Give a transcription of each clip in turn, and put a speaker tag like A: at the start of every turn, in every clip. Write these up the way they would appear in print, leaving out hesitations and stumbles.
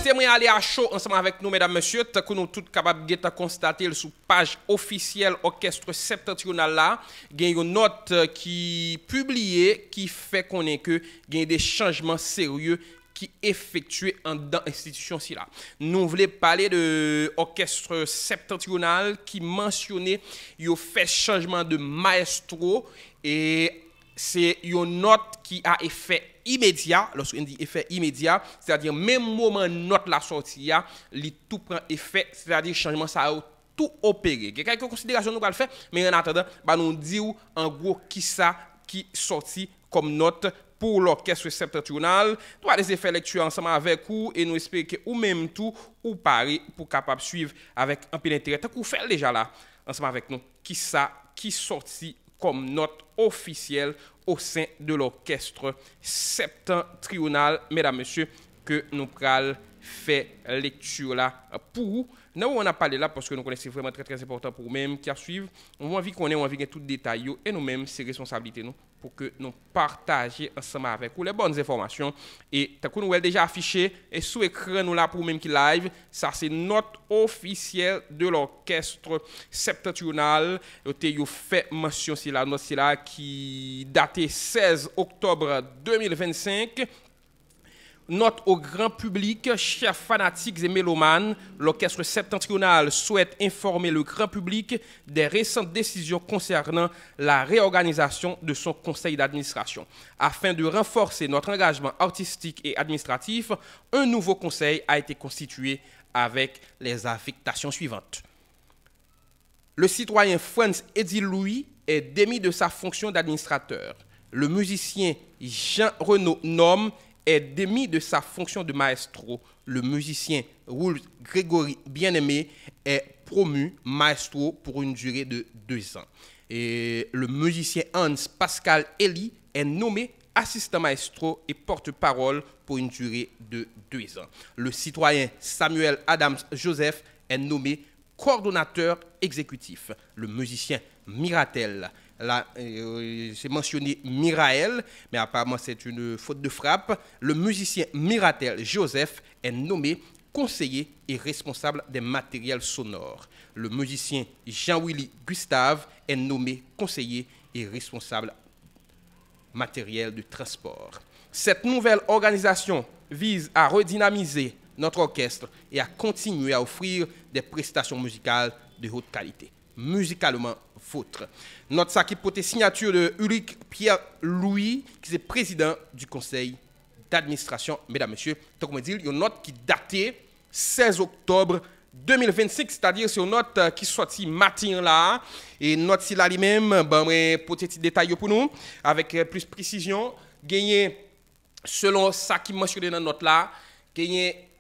A: invité moi aller à chaud ensemble avec nous, mesdames, messieurs, tant que nous tous capables de constater sur page officielle Orchestre Septentrional là, il y a une note qui publiée qui fait connaître que il y a des changements sérieux qui effectués en dans l'institution ci là. Nous voulons parler de Orchestre Septentrional qui mentionnait il fait changement de maestro et c'est une note qui a effet immédiat. Lorsqu'on dit effet immédiat, c'est-à-dire même moment note la sortie, il tout prend effet, c'est-à-dire changement ça a tout opéré. Il y a quelques considérations nous allons faire, mais en attendant, bah nous dire en gros qui ça qui sorti comme note pour l'orchestre septentrional. Nous allons les effets lecture ensemble avec vous et nous espérons que ou même tout ou pareil pour capable suivre avec un peu d'intérêt. Tant qu'on fait déjà là ensemble avec nous qui ça qui sorti comme note officielle au sein de l'orchestre septentrional, mesdames, messieurs, que nous pral faire lecture là pour vous. Nous, on a parlé là parce que nous connaissons vraiment très très important pour nous-mêmes qui a suivre. On a envie qu'on ait, on a envie tout détail et nous-mêmes, c'est responsabilité nous pour que nous partagions ensemble avec vous les bonnes informations. Et tant que nous avons déjà affiché et sous écran nous là pour même qui live, ça c'est note officielle de l'orchestre septentrional. Vous fait mention c'est la note c'est là qui datait 16 octobre 2025. Note au grand public, chers fanatiques et mélomanes, l'orchestre septentrional souhaite informer le grand public des récentes décisions concernant la réorganisation de son conseil d'administration. Afin de renforcer notre engagement artistique et administratif, un nouveau conseil a été constitué avec les affectations suivantes. Le citoyen Franz Edil Louis est démis de sa fonction d'administrateur. Le musicien Jean-Renaud Norme est démis de sa fonction de maestro. Le musicien Raoul Grégory Bien-Aimé est promu maestro pour une durée de 2 ans. Et le musicien Hans Pascal Elie est nommé assistant maestro et porte-parole pour une durée de 2 ans. Le citoyen Samuel Adams Joseph est nommé coordonnateur exécutif. Le musicien Miratel, là, c'est mentionné Mirael, mais apparemment c'est une faute de frappe. Le musicien Miratel Joseph est nommé conseiller et responsable des matériels sonores. Le musicien Jean-Willy Gustave est nommé conseiller et responsable matériel de transport. Cette nouvelle organisation vise à redynamiser notre orchestre et à continuer à offrir des prestations musicales de haute qualité. Musicalement vôtre. Notre ça qui porte signature de Ulrich Pierre-Louis, qui est président du conseil d'administration, mesdames, messieurs. Donc, on dit, il y a une note qui datait 16 octobre 2025, c'est-à-dire c'est une note qui sortit matin là, et note si là lui-même, bon, pour des petits détails pour nous, avec plus précision, gagné, selon ça qui mentionné dans la note là, gagné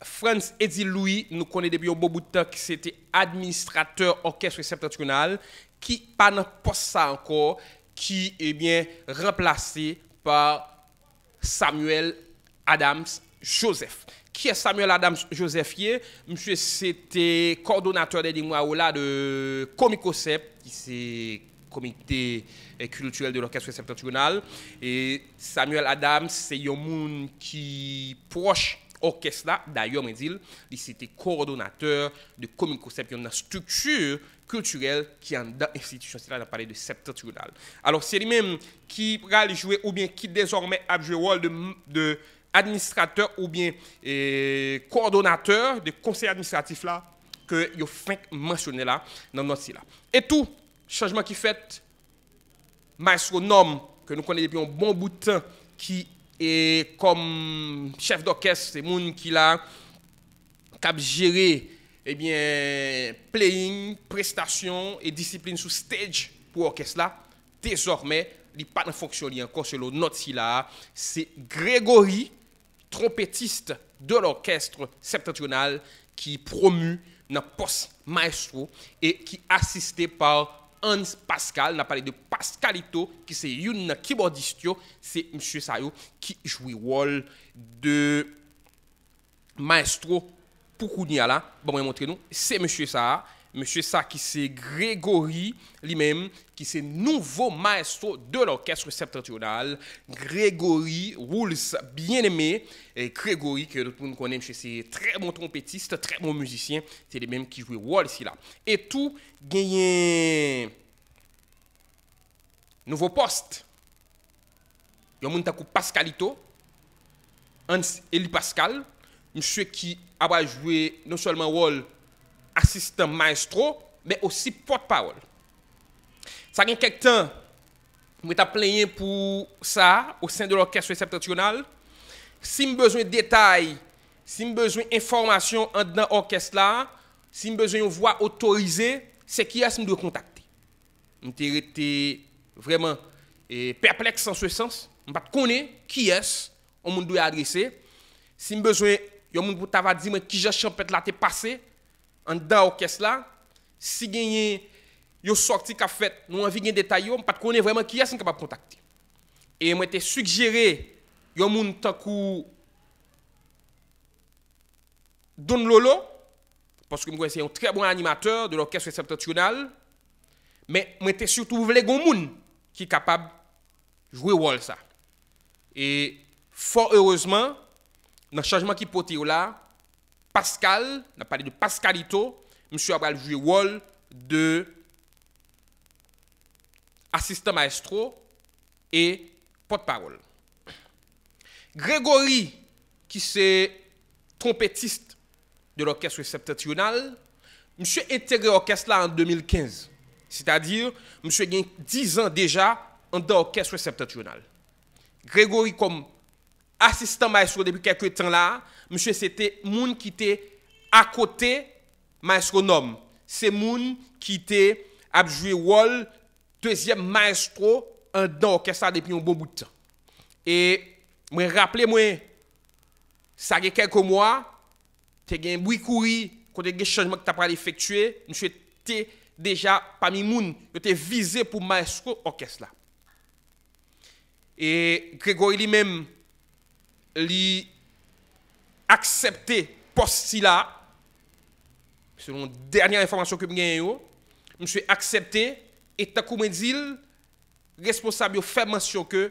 A: Franz Edil Louis, nous connaissons depuis un bon bout de temps que c'était administrateur orchestre septentrional, qui pas dans poste ça encore, qui est bien remplacé par Samuel Adams Joseph. Qui est Samuel Adams Joseph? Monsieur, c'était coordonnateur des mois là de Comicocep, qui c'est comité culturel de l'orchestre septentrional. Et Samuel Adams, c'est un monde qui proche orchestre là, d'ailleurs, il c'était coordonnateur de Comicocep, une structure culturelle qui est dans l'institution, c'est là on parlé de septentrional. Alors c'est lui-même qui va jouer ou bien qui désormais a joué le rôle de administrateur ou bien coordonnateur de conseil administratif là que yo fait mentionner là dans notre là. Et tout changement qui fait maestro Norme que nous connaissons depuis un bon bout de temps qui est comme chef d'orchestre, c'est moun qui l'a cap gérer eh bien playing, prestation et discipline sous stage pour orchestre là. Désormais, il pas fonctionner encore selon notre là, c'est Grégory, trompettiste de l'orchestre septentrional qui promu dans poste maestro et qui assisté par Hans Pascal, on a parlé de Pascalito, qui c'est une keyboardiste, c'est M. Sayo qui joue le rôle de maestro pour Kounia là. Bon, montrer nous, c'est M. Sa monsieur ça qui c'est Grégory lui-même qui c'est nouveau maestro de l'orchestre septentrional. Grégory Wools, bien aimé. Et Grégory, que tout le monde connaît, c'est très bon trompettiste, très bon musicien. C'est les mêmes qui jouent Wall ici là. Et tout, gagne nouveau poste. Il y a un monde Pascalito, Hans Eli Pascal, monsieur qui a joué non seulement rôle assistant maestro, mais aussi porte-parole. Ça a quelques temps, je suis plaigné pour ça au sein de l'orchestre septentrional. Si j'ai besoin de détails, si j'ai besoin d'informations dans l'orchestre là, si j'ai besoin de voix autorisée, c'est qui est-ce que je dois contacter. Je été vraiment perplexe en ce sens. Je ne connais pas qui est-ce qu'on doit adresser. Si j'ai besoin, il y a un monde pour t'avoir dit qui j'ai champêtre là t'es passé en dans l'orchestre là. Si gagné yo sorti qu'a fait, nous envie de détails, on pas connaît vraiment qui est-ce capable contacter. Et moi t'ai suggéré yo moun tankou Don Lolo parce que moi c'est un très bon animateur de l'orchestre septentrional, mais moi t'ai surtout voulu gon moun qui capable jouer rôle ça. Et fort heureusement dans le changement qui porté là, Pascal, on a parlé de Pascalito, monsieur a joué rôle de assistant maestro et porte-parole. Grégory, qui c'est trompettiste de l'orchestre septentrional, monsieur intégré l'orchestre là en 2015. C'est-à-dire, monsieur a 10 ans déjà en l'orchestre septentrional. Grégory comme assistant maestro depuis quelques temps là, monsieur c'était moun qui était à côté maestro nom. C'est moun qui était a joué rôle deuxième maestro en dans l'orchestre depuis un bon bout de temps. Et moi rappelez-moi ça y a quelques mois, tu as un bruit couru côté des changements que tu as effectué, monsieur était déjà parmi moun, tu était visé pour maestro orchestre là. Et Grégory lui-même li accepté poste là selon dernière information que j'ai eu, monsieur accepté et tant que me dit responsable fait mention que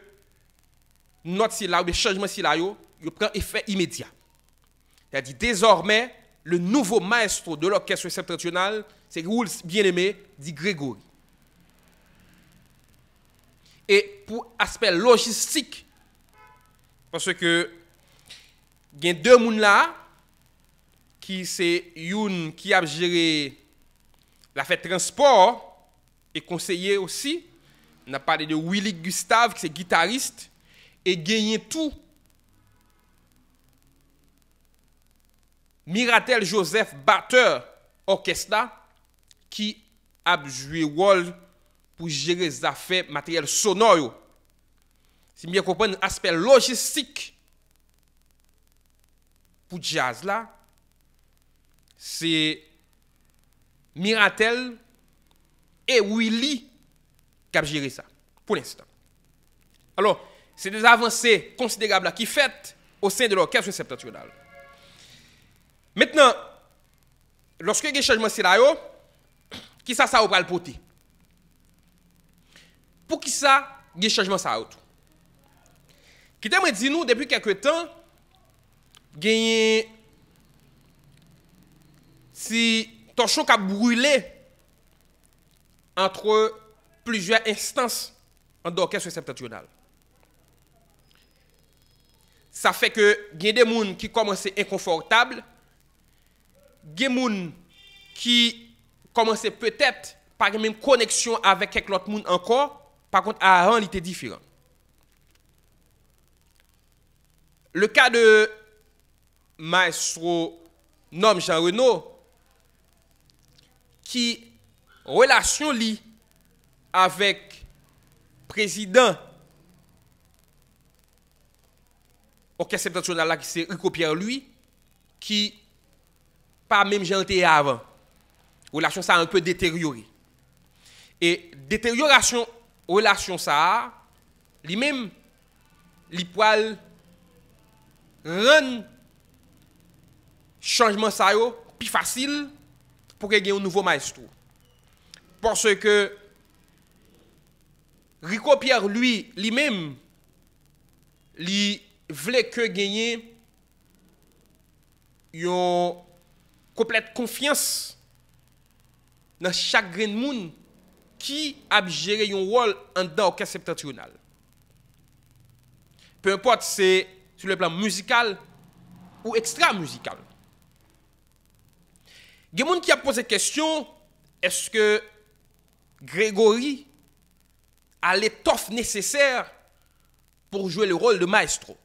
A: notre si là ou changement si là yo prend effet immédiat. C'est-à-dire désormais le nouveau maestro de l'orchestre septentrional c'est Wools bien-aimé dit Grégory. Et pour aspect logistique, parce que il y a deux personnes là qui c'est une qui a géré la fête transport et conseiller aussi. On a parlé de Willy Gustave qui c'est guitariste et gagné tout. Miratel Joseph batteur orchestre qui a joué rôle pour gérer les affaires matériel sonore. Si bien comprendre l'aspect logistique pour jazz là, c'est Miratel et Willy qui a géré ça pour l'instant. Alors, c'est des avancées considérables qui faites au sein de l'orchestre septentrional. Maintenant, lorsque il y a des changements scénario, qui ça va le porter? Pour qui ça, il y a des changements ça va? Qui t'a dit nous depuis quelques temps, gagné si ton choc a brûlé entre plusieurs instances en d'orchestre septentrional. Ça fait que il y a des gens qui commencent inconfortables, il y a des gens qui commencent peut-être par une même connexion avec quelques autres monde encore, par contre à un il était différent. Le cas de maestro Nom Jean Renaud qui relation li avec président orchestre septentrional là qui c'est Rico Pierre lui qui pas même janté avant. Relation ça a un peu détérioré. Et détérioration relation ça lui-même li poil rend changement ça yo plus facile pour qu'il y ait un nouveau maestro. Parce que Rico Pierre, lui-même, il voulait que gagner une complète confiance dans chaque grain de monde qui a géré un rôle en dedans l'orchestre septentrional. Peu importe c'est sur le plan musical ou extra-musical. Il y a des gens qui a posé la question, est-ce que Grégory a l'étoffe nécessaire pour jouer le rôle de maestro?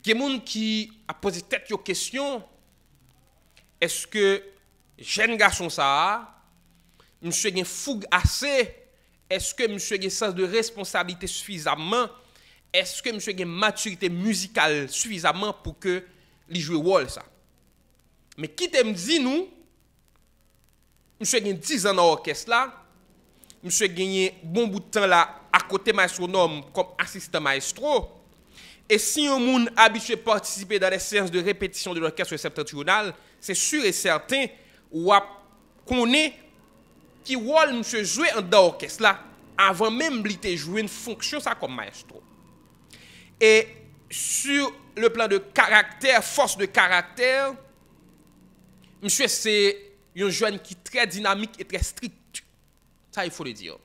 A: Il y a des gens qui a posé tête aux questions, est-ce que jeune garçon ça, monsieur a une fougue assez, est-ce que monsieur a un sens de responsabilité suffisamment, est-ce que monsieur a une maturité musicale suffisamment pour que il joue le rôle ça? Mais qui t'aime dit nous, monsieur a 10 ans dans l'orchestre là, monsieur a gagné bon bout de temps là à côté maestro comme assistant maestro. Et si un monde habitué à participer dans les séances de répétition de l'orchestre septentrional, c'est sûr et certain ou connaît qui rôle monsieur jouer en dans l'orchestre là avant même de jouer une fonction ça comme maestro. Et sur le plan de caractère, force de caractère, monsieur c'est un jeune qui est très dynamique et très strict. Ça il faut le dire.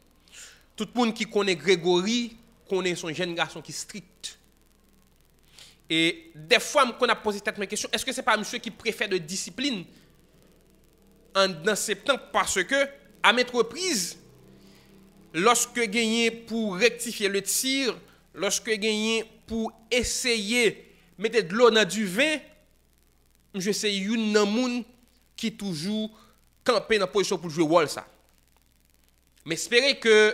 A: Tout le monde qui connaît Grégory connaît son jeune garçon qui est strict. Et des fois, on a posé cette question, est-ce que ce n'est pas monsieur qui préfère de discipline dans septembre? Parce que, à maintes reprises, lorsque gagné pour rectifier le tir, lorsque gagné pour essayer de mettre de l'eau dans du vin, je sais une monde qui toujours campé dans la position pour jouer rôle ça. Mais espérez que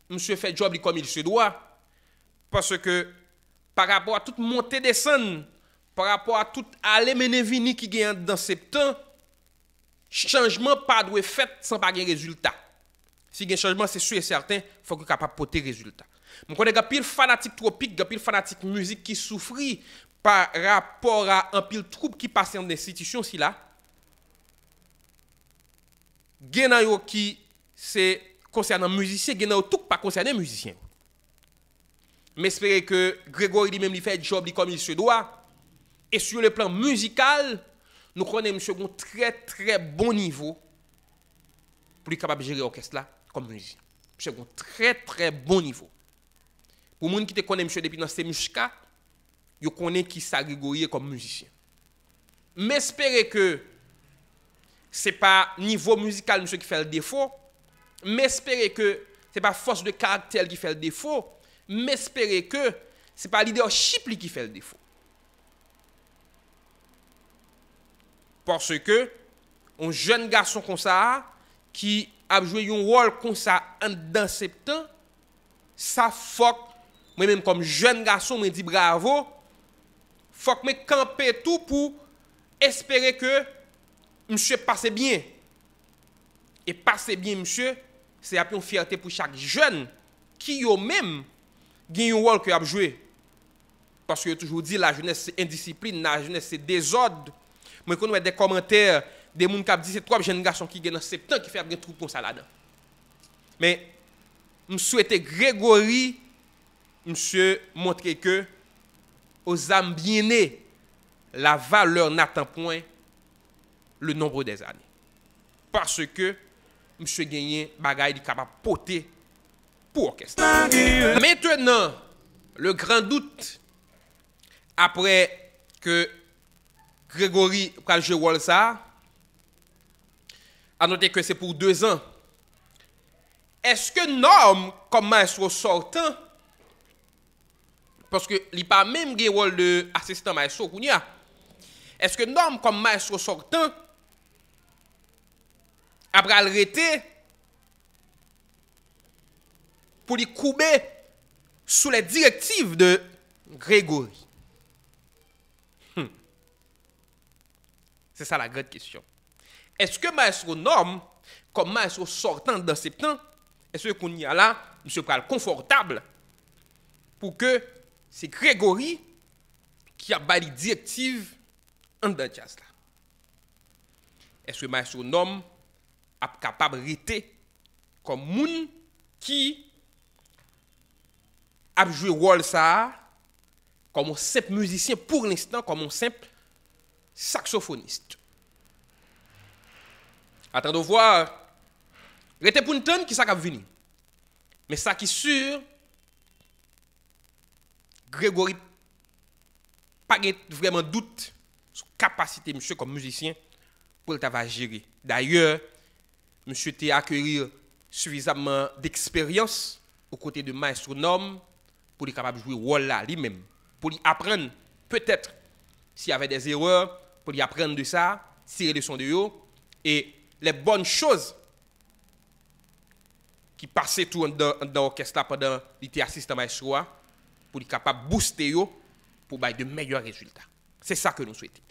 A: monsieur fait le job comme il se doit, parce que par rapport à toute montée descente, par rapport à toute aller mener vini qui gagne dans septembre, changement pas doit fait sans pas gagner résultat. Si il y a un changement, c'est sûr et certain, il faut que capable porter résultat. Je connais pile fanatique tropique, pile fanatique musique qui souffre par rapport à un pile troupe qui passe dans l'institution si là. Genayo qui c'est concernant musicien, genayo tout pas concernant musicien. Mais espérez que Grégory lui-même lui fait le job comme il se doit. Et sur le plan musical, nous connaissons monsieur un très très bon niveau pour être capable de gérer l'orchestre là comme musicien. Monsieur un très très bon niveau. Pour les gens qui te connaissent monsieur depuis dans ces musicas, ils connaissent qui ça Grégory comme musicien. Mais espérez que ce n'est pas niveau musical monsieur qui fait le défaut, mais espérez que ce n'est pas force de caractère qui fait le défaut. Mais espérez que ce n'est pas leadership qui fait le défaut. Parce que un jeune garçon comme ça, qui a joué un rôle comme ça dans septembre, ça faut, moi-même comme jeune garçon, je dis bravo, faut que je campe tout pour espérer que monsieur passe bien. Et passer bien, monsieur, c'est une fierté pour chaque jeune qui a même gagne un rôle que a joué. Parce que toujours dit la jeunesse c'est indiscipline, la jeunesse c'est désordre. Moi quand on a des commentaires des gens qui disent c'est trois jeunes garçons qui gagnent dans septembre qui fait un truc comme ça là-dedans. Mais je souhaite Grégory monsieur montrer que aux âmes bien-nées la valeur n'atteint point le nombre des années. Parce que monsieur gagné bagaille est capable de porter pour orchestre. Maintenant, le grand doute, après que Grégory a joué rôle ça, à noter que c'est pour 2 ans. Est-ce que Norm, comme maestro sortant, parce qu'il n'a pas même le rôle d'assistant maestro, est-ce que Norm, comme maestro sortant, après arrêter, pour les couper sous les directives de Grégory? C'est ça la grande question. Est-ce que maestro Norm, comme maestro sortant dans septembre, est-ce qu'on y a là, monsieur Pral confortable pour que c'est Grégory qui a bali directive en dans jazz là? est-ce que maestro nom est capable de rester comme moun qui a joué rôle ça comme un simple musicien pour l'instant, comme un simple saxophoniste. Attendons voir. Restez pour une tonne qui ça va venir. Mais ça qui est sûr, Grégory pas vraiment doute sur la capacité monsieur comme musicien pour le travail gérer. D'ailleurs, monsieur t'a accueilli suffisamment d'expérience aux côtés de maestro Nom pour être capable de jouer rôle là lui-même, pour lui apprendre peut-être s'il y avait des erreurs, pour lui apprendre de ça, tirer les leçons de eux et les bonnes choses qui passaient tout dans l'orchestre pendant l'été assistant maestro pour être capable de booster eux pour avoir de meilleurs résultats. C'est ça que nous souhaitons.